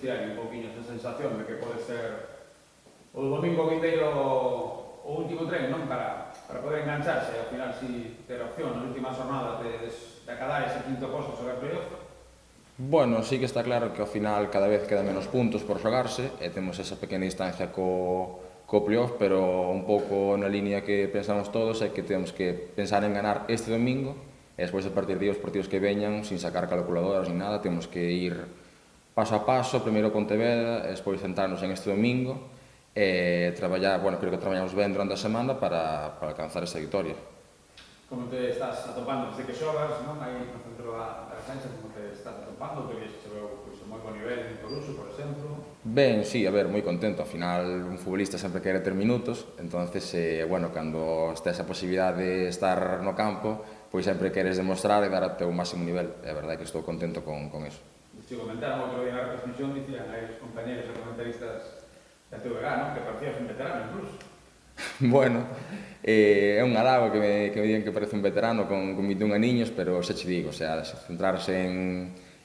vestiario un pouquinho esa sensación de que pode ser o domingo vindeiro o último tren, non? Para poder engancharse e ao final si ter opción nas últimas jornadas de acadar ese quinto posto sobre a playoff. Bueno, sí que está claro que ao final cada vez quedan menos puntos por xogarse e temos esa pequena distancia co playoff, pero un pouco na línea que pensamos todos é que temos que pensar en ganar este domingo e despois a partir de os partidos que veñan, sin sacar calculadoras ni nada, temos que ir paso a paso, primeiro Pontevedra, e despois centrarnos en este domingo e traballar, bueno, creo que traballamos ben durante a semana para alcanzar esa victoria. Como te estás atopando desde que xogas, non? Aí no centro da defensa, como te estás atopando, que se veu moi bo nivel en Coruxo, por exemplo. Ben, sí, a ver, moi contento. Ao final, un futbolista sempre quere ter minutos, entonces, bueno, cando estés a posibilidade de estar no campo, pois sempre queres demostrar e dar o teu máximo nivel. É verdade que estou contento con eso. Se comentaron outro día na retransmisión, dicían aí os compañeros e comentaristas da TVG, non? Que parecías un veterano, incluso. Bueno, é un halago que me digan que parece un veterano con 21 aniños, pero xa che digo, o sea, centrarse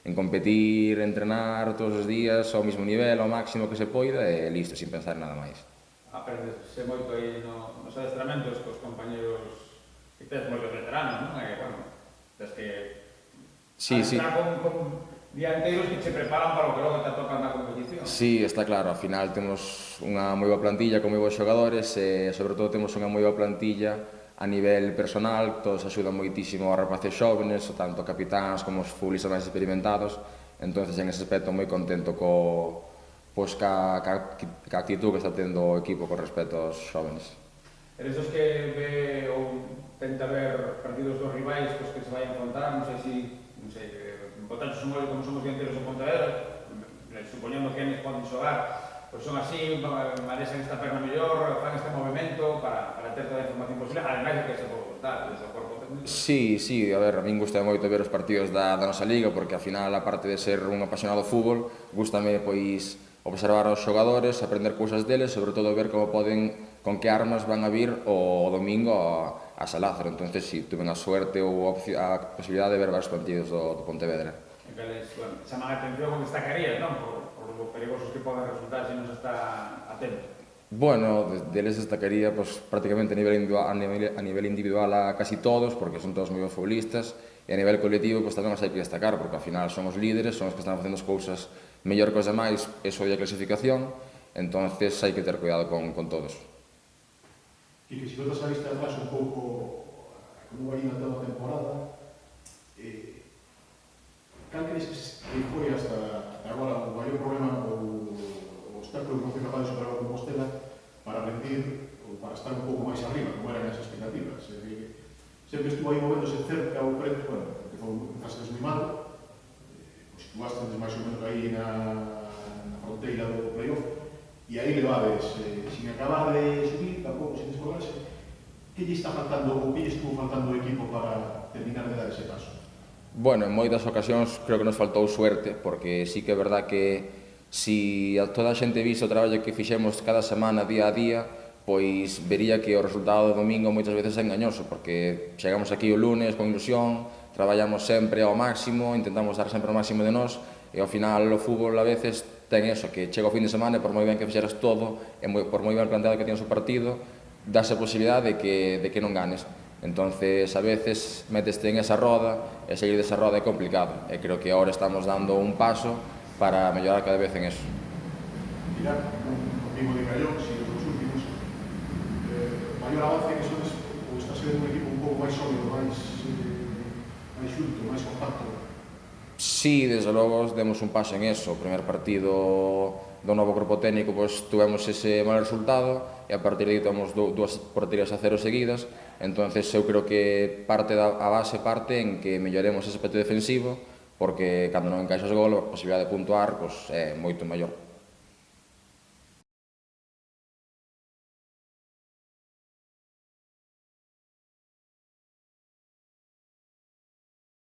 en competir, entrenar todos os días ao mesmo nivel, ao máximo que se poida e listo, sin pensar en nada máis. Aprendese moito aí nos adestramentos cos compañeros que tes moitos veteranos, non? E, bueno, tes que Sí, sí. con dianteiros que che preparan para o que logo te tocan na competición. Sí, está claro, ao final temos unha moi boa plantilla con moi bons xogadores e, sobre todo, temos unha moi boa plantilla a nivel personal, todos axudan moitísimo aos rapaces xóvenes, tanto capitáns como os futbolistas máis experimentados, entonces en ese aspecto moi contento ca actitud que está tendo o equipo con respecto aos xóvenes. Eres dos que ve ou tenta ver partidos dos rivais cos que se vai a enfrontar, non sei, botaches un ollo como somos dianteiros en Pontevedra, supoñendo que eles poden xogar, pois son así, maresan esta perna mellor, fan este movimento para ter toda a información posible, ademais de que se pode gustar, desde o corpo técnico. Sí, a ver, a min gusta moito ver os partidos da nosa liga, porque ao final, aparte de ser un apasionado do fútbol, gustame, pois, observar aos xogadores, aprender cousas deles, sobre todo ver como poden, con que armas van a vir o domingo a Salázaro. Entonces, sí, tuve a suerte ou a posibilidade de ver varios partidos do Pontevedra. E cales, bueno, chaman a atención o destacarías, non? Por os perigosos que poden resultar se non se está atento. Bueno, deles destacaría pues, prácticamente a nivel individual a casi todos, porque son todos moi bons futbolistas, e a nivel colectivo pues, tamén os hai que destacar, porque ao final son os líderes, son os que están facendo as cousas mellor que os demais, eso é a clasificación, entonces hai que ter cuidado con todos. E que se botas a vista atrás un pouco como vai na toda a temporada, cal crees que foi hasta agora o maior problema ou obstáculo que non foi capaz de superar o Compostela para rendir ou para estar un pouco máis arriba, como eran as expectativas? Sempre estuvo aí movéndose cerca ou preto, bueno, porque empezaste moi mal, situaste máis ou menos aí na fronteira do playoff, e aí levades, sin acabar de subir, tampouco sin descolgarse. Que lle está faltando ou que lle estuvo faltando o equipo para terminar de dar ese paso? Bueno, en moitas ocasións creo que nos faltou suerte, porque sí que é verdad que si toda a xente vise o traballo que fixemos cada semana, día a día, pois vería que o resultado do domingo moitas veces é engañoso, porque chegamos aquí o lunes con ilusión, traballamos sempre ao máximo, intentamos dar sempre o máximo de nós, e ao final o fútbol a veces ten eso, que chega o fin de semana e por moi ben que fixeras todo, e por moi ben planteado que tienes o partido, dase a posibilidade de que non ganes. Entonces, a veces, meteste en esa roda, e seguir desa roda é complicado, e creo que agora estamos dando un paso para mellorar cada vez en eso. Mirar, un amigo de Callón, si os últimos, maior avance que sodes, ou está sendo un equipo un pouco máis sólido, máis xunto, máis compacto? Sí, desde logo demos un paso en eso. O primer partido do novo grupo técnico pues, tuvemos ese mal resultado e a partir de aí tuvemos dúas porterías a cero seguidas, entonces eu creo que a base parte en que melloremos ese aspecto defensivo, porque cando non encaixas gol a posibilidade de puntuar pues, é moito maior.